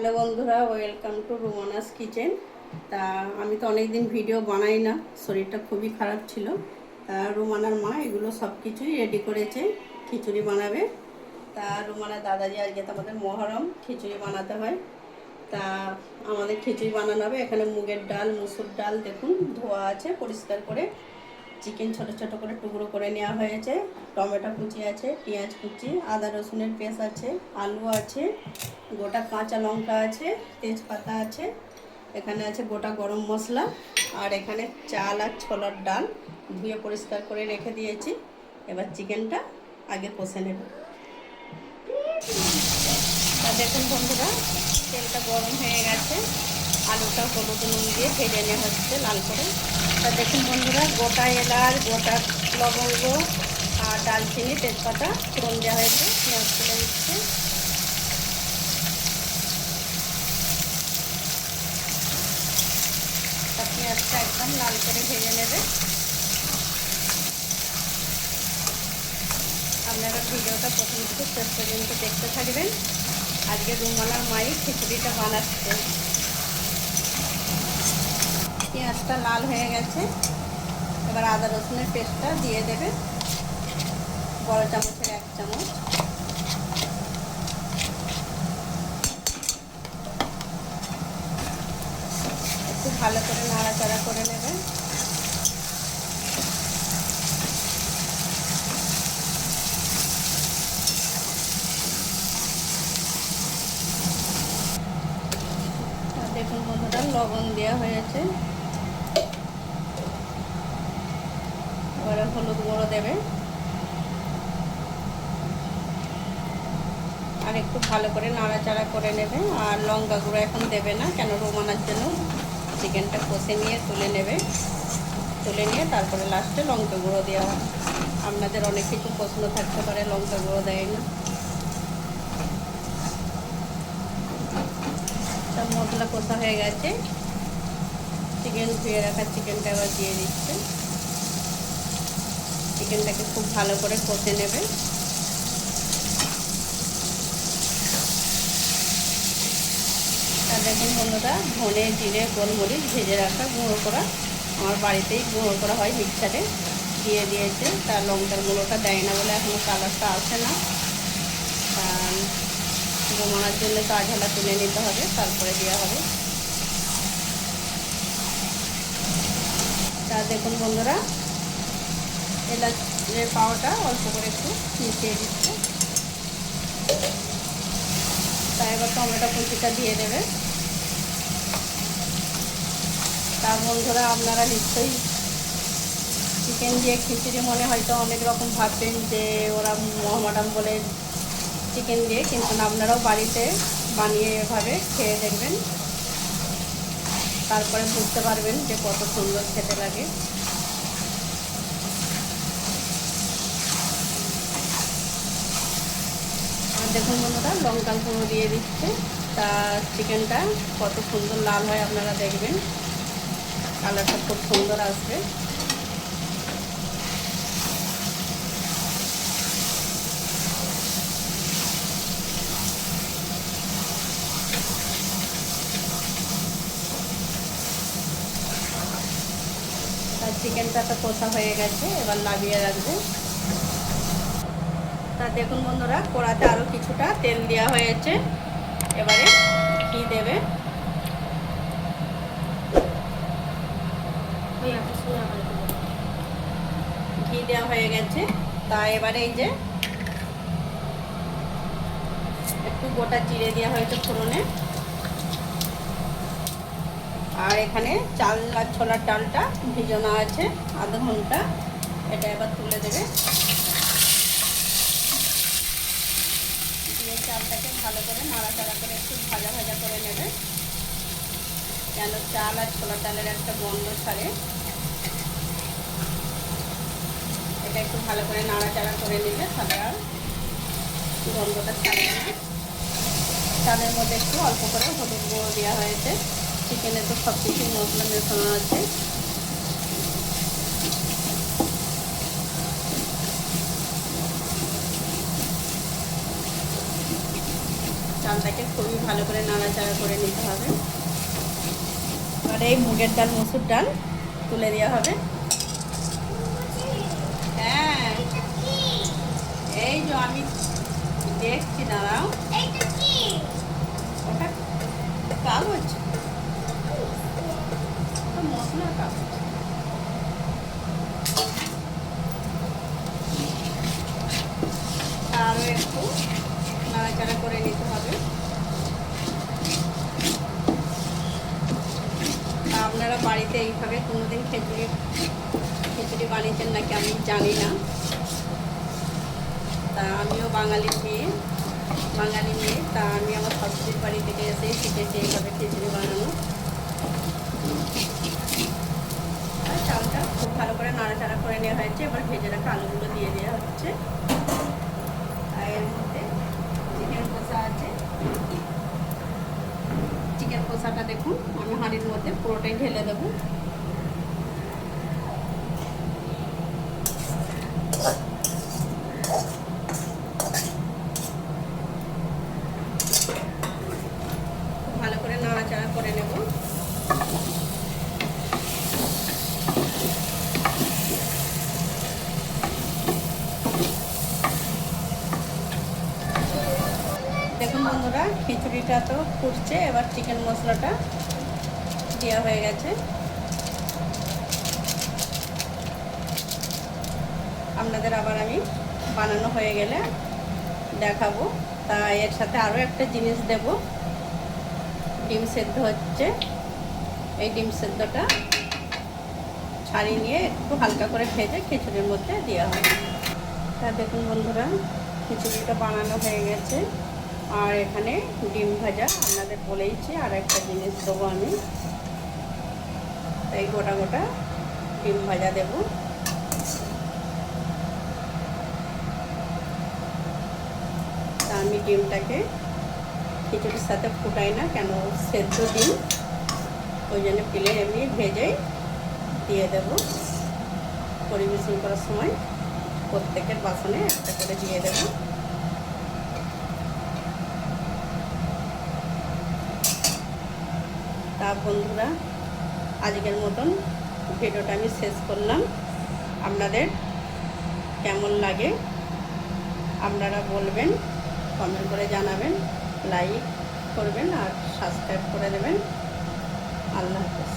Hello বন্ধুরা, welcome to রুমানাস kitchen. তা আমি তো অনেক দিন ভিডিও বানাই না, শরীরটা খুবই খারাপ ছিল। তা রুমানার মা এগুলো সব কিছুই রেডি করেছে, খিচুড়ি বানাবে। তা রুমানার দাদাজি আজকে তো আমাদের মহরম, খিচুড়ি বানাতে হয়। তা আমাদের খিচুড়ি বানানো হবে। এখানে মুগের ডাল, মুসুর ডাল দেখুন ধোয়া আছে পরিষ্কার করে। চিকেন ছোট ছোট করে টুকরো করে নেওয়া হয়েছে, টমেটো কুচি আছে, পেঁয়াজ কুচি, আদা রসুনের পেস্ট আছে, আলু আছে, গোটা কাঁচা লঙ্কা আছে, তেজপাতা আছে, এখানে আছে গোটা গরম মশলা, আর এখানে চাল আর ছোলার ডাল ধুয়ে পরিষ্কার করে রেখে দিয়েছি। এবার চিকেনটা আগে কষে নেব। তা দেখুন বন্ধুরা, তেলটা গরম হয়ে গেছে, আলুটা হলুদ নুন দিয়ে ভেজে নেওয়া হচ্ছে লাল করে। তা দেখুন বন্ধুরা, গোটা এলাচ, গোটা লবঙ্গ আর দালচিনি, তেজপাতা ফোড়ন দেওয়া হয়েছে, পেঁয়াজ তুলে দিচ্ছে। তা পেঁয়াজটা একদম লাল করে ভেজে নেবে। আপনারা ভিডিওটা প্রথম থেকে শেষ পর্যন্ত দেখতে থাকবেন। আজকে রুমানার মাই খিচুড়িটা বানাচ্ছে। পেঁয়াজটা লাল হয়ে গেছে, এবার আদা রসুনের পেস্টটা দিয়ে দেবে, বড় চামচের 1 চামচ। একটু ভালো করে নাড়াচাড়া করে নেবে। দেখুন বন্ধুরা, লবণ দেওয়া হয়েছে, এবারে হলুদ গুঁড়ো দেবে, আর একটু ভালো করে নাড়াচাড়া করে নেবে। আর লঙ্কা গুঁড়ো এখন দেবে না, কেন রোমানার জন্য চিকেনটা কষে নিয়ে তুলে নেবে। তুলে নিয়ে তারপরে লাস্টে লঙ্কা গুঁড়ো দেওয়া হয়। আপনাদের অনেক কিছু প্রশ্ন থাকতে পারে, লঙ্কা গুঁড়ো দেয় না। সব মশলা কষা হয়ে গেছে, চিকেন ধুয়ে রাখা চিকেনটা আবার দিয়ে দিচ্ছে। চিকেনটাকে খুব ভালো করে কষে নেবে। আর দেখুন বন্ধুরা, ধনে, জিরে, গোলমরিচ ভেজে রাখা গুঁড়ো করা, আমার বাড়িতেই গুঁড়ো করা হয় মিক্সারে, দিয়ে দিয়েছে। তার লঙ্কার গুঁড়োটা দেয় না বলে এখনও কালারটা আসে না। ঘুমানোর জন্য কাজলা তুলে নিতে হবে, তারপরে দেওয়া হবে। তা দেখুন বন্ধুরা, এলাচের পাউডারটা অল্প করে একটু মিশিয়ে দিচ্ছে। তা এবার টমেটো কুচিটা দিয়ে দেবে। তা বন্ধুরা, আপনারা নিশ্চয়ই চিকেন দিয়ে খিচুড়ি মনে হয়তো অনেক রকম ভাববেন যে ওরা মহরম বলে চিকেন দিয়ে, কিন্তু আপনারাও বাড়িতে বানিয়ে এভাবে খেয়ে দেখবেন, তারপরে বুঝতে পারবেন যে কত সুন্দর খেতে লাগে। আর দেখুন বন্ধুরা, লঙ্কা গুঁড়ো দিয়ে দিচ্ছে। তা চিকেনটা কত সুন্দর লাল হয় আপনারা দেখবেন, কালারটা খুব সুন্দর আসবে। আর চিকেনটা তো কষা হয়ে গেছে, এবার নামিয়ে রাখবে। তা দেখুন বন্ধুরা, কড়াতে আরও কিছুটা তেল দেওয়া হয়েছে, এবারে ঘি দেবে। ঘি দেওয়া হয়ে গেছে। তা এবারে এই যে একটু গোটা জিরে দেওয়া হয়েছে ফোড়নে, আর এখানে চাল আর ছোলার ডালটা ভিজানো আছে আধা ঘন্টা, এটা এবার তুলে দেবে। দিয়ে চালটাকে ভালো করে নাড়াচাড়া করে একটু ভাজা ভাজা করে নেবে, কেন চাল আর ছোলার ডালের একটা গন্ধ ছাড়ে। এটা একটু ভালো করে নাড়াচাড়া করে নিলে তাহলে আর গন্ধটা ছাড়বে না। চালের মধ্যে একটু অল্প করে হলুদ গুঁড়ো দেওয়া হয়েছে, চিকেনে তো সব কিছু মশলা মেশানো আছে। ডালটাকে খুবই ভালো করে নাড়াচাড়া করে নিতে হবে। এবার এই মুগের ডাল মসুর ডাল তুলে দেওয়া হবে। হ্যাঁ, এই যে আমি দেখছি, দাঁড়াও। ওটা কাগজ, মশলার কাগজ। আরও একটু নাড়াচাড়া করে নিতে হবে। আপনারা বাড়িতে এইভাবে কোনোদিন খিচুড়ি বানিয়েছেন নাকি আমি জানি না। তা আমিও বাঙালি মেয়ে, তা আমি আমার শাশুড়ির বাড়ি থেকে এসে শিখেছি এইভাবে খিচুড়ি বানানো। আর চালটা খুব ভালো করে নাড়াচাড়া করে নেওয়া হয়েছে। এবার ভেজে রাখা আলুগুলো দিয়ে দেওয়া হচ্ছে। আর এর মধ্যে চিকেন কষা আছে। চিকেন কষাটা দেখুন আমি হাঁড়ির মধ্যে পুরোটাই ঢেলে দেবো। ভালো করে নাড়াচাড়া করে নেব। দেখুন বন্ধুরা, খিচুড়িটা তো ফুটছে। এবার চিকেন মশলাটা দেওয়া হয়ে গেছে। আপনাদের আবার আমি বানানো হয়ে গেলে দেখাবো। তা এর সাথে আরও একটা জিনিস দেব। ডিম সেদ্ধ হচ্ছে। এই ডিম সেদ্ধটা ছাড়িয়ে নিয়ে একটু হালকা করে ভেজে খিচুড়ির মধ্যে দেওয়া হবে। তা দেখুন বন্ধুরা, খিচুড়িটা বানানো হয়ে গেছে। আর এখানে ডিম ভাজা আপনাদের বলেইছি। আর একটা জিনিস দেবো আমি, তাই গোটা গোটা ডিম ভাজা দেব। তা আমি ডিমটাকে খিচুড়ির সাথে ফুটাই না, কেন সেদ্ধ ডিম, ওই জন্য পিলে এমনি ভেজেই দিয়ে দেব। পরিবেশন করার সময় প্রত্যেকের বাসনে একটা করে দিয়ে দেব। তা বন্ধুরা, আজকের মতন ভিডিওটা আমি শেষ করলাম। আপনাদের কেমন লাগে আপনারা বলবেন, কমেন্ট করে জানাবেন, লাইক করবেন আর সাবস্ক্রাইব করে দেবেন। আল্লাহ হাফেজ।